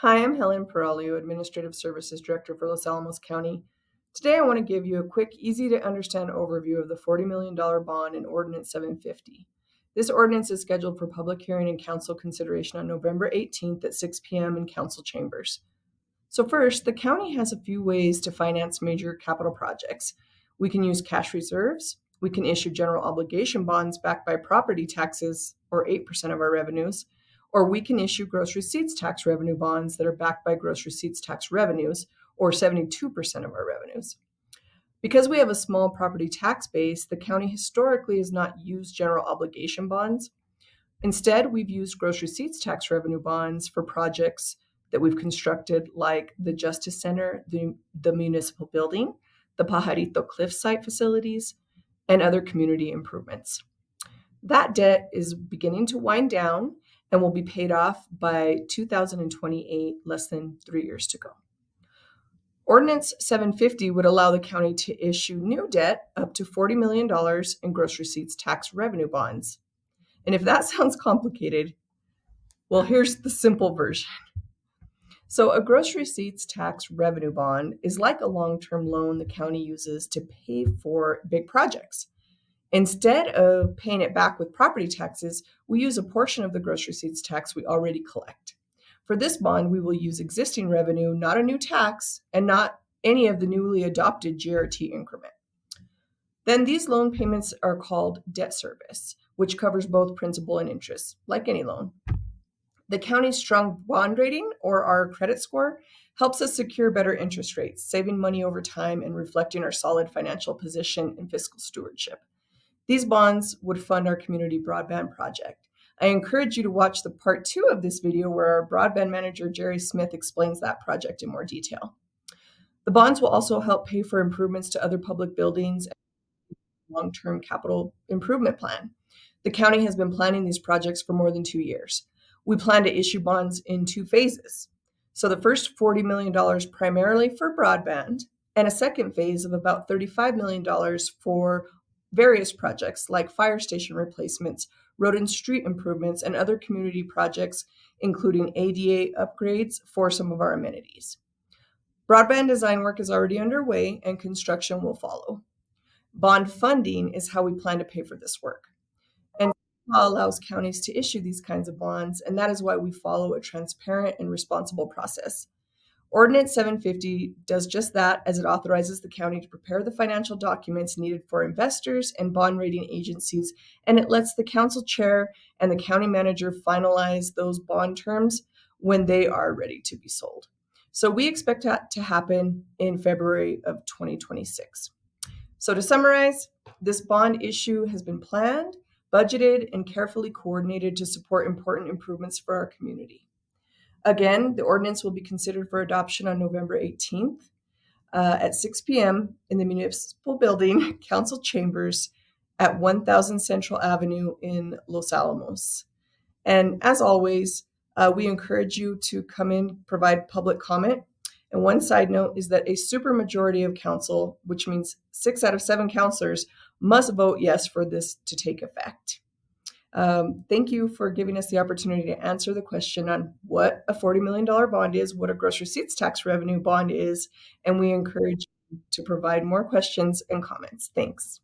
Hi, I'm Helen Peralio, Administrative Services Director for Los Alamos County. Today, I want to give you a quick, easy to understand overview of the $40 million bond in Ordinance 750. This ordinance is scheduled for public hearing and council consideration on November 18th at 6 p.m. in council chambers. So, first, the county has a few ways to finance major capital projects. We can use cash reserves, we can issue general obligation bonds backed by property taxes, or 8% of our revenues, or we can issue gross receipts tax revenue bonds that are backed by gross receipts tax revenues, or 72% of our revenues. Because we have a small property tax base, the county historically has not used general obligation bonds. Instead, we've used gross receipts tax revenue bonds for projects that we've constructed, like the Justice Center, the municipal building, the Pajarito Cliffside facilities, and other community improvements. That debt is beginning to wind down and will be paid off by 2028, less than 3 years to go. Ordinance 750 would allow the county to issue new debt up to $40 million in gross receipts tax revenue bonds. And if that sounds complicated, well, here's the simple version. So a gross receipts tax revenue bond is like a long-term loan the county uses to pay for big projects. Instead of paying it back with property taxes, we use a portion of the gross receipts tax we already collect. For this bond, we will use existing revenue, not a new tax, and not any of the newly adopted GRT increment. Then these loan payments are called debt service, which covers both principal and interest, like any loan. The county's strong bond rating, or our credit score, helps us secure better interest rates, saving money over time and reflecting our solid financial position and fiscal stewardship. These bonds would fund our community broadband project. I encourage you to watch the part 2 of this video where our broadband manager, Jerry Smith, explains that project in more detail. The bonds will also help pay for improvements to other public buildings and long-term capital improvement plan. The county has been planning these projects for more than 2 years. We plan to issue bonds in 2 phases. So the first $40 million primarily for broadband, and a second phase of about $35 million for various projects like fire station replacements, road and street improvements, and other community projects, including ADA upgrades for some of our amenities. Broadband design work is already underway and construction will follow. Bond funding is how we plan to pay for this work. And law allows counties to issue these kinds of bonds, and that is why we follow a transparent and responsible process. Ordinance 750 does just that, as it authorizes the county to prepare the financial documents needed for investors and bond rating agencies, and it lets the council chair and the county manager finalize those bond terms when they are ready to be sold. So we expect that to happen in February of 2026. So to summarize, this bond issue has been planned, budgeted, and carefully coordinated to support important improvements for our community. Again, the ordinance will be considered for adoption on November 18th at 6 p.m. in the municipal building, council chambers at 1000 Central Avenue in Los Alamos. And as always, we encourage you to come in, provide public comment. And one side note is that a supermajority of council, which means 6 out of 7 councilors, must vote yes for this to take effect. Thank you for giving us the opportunity to answer the question on what a $40 million bond is, what a gross receipts tax revenue bond is, and we encourage you to provide more questions and comments. Thanks.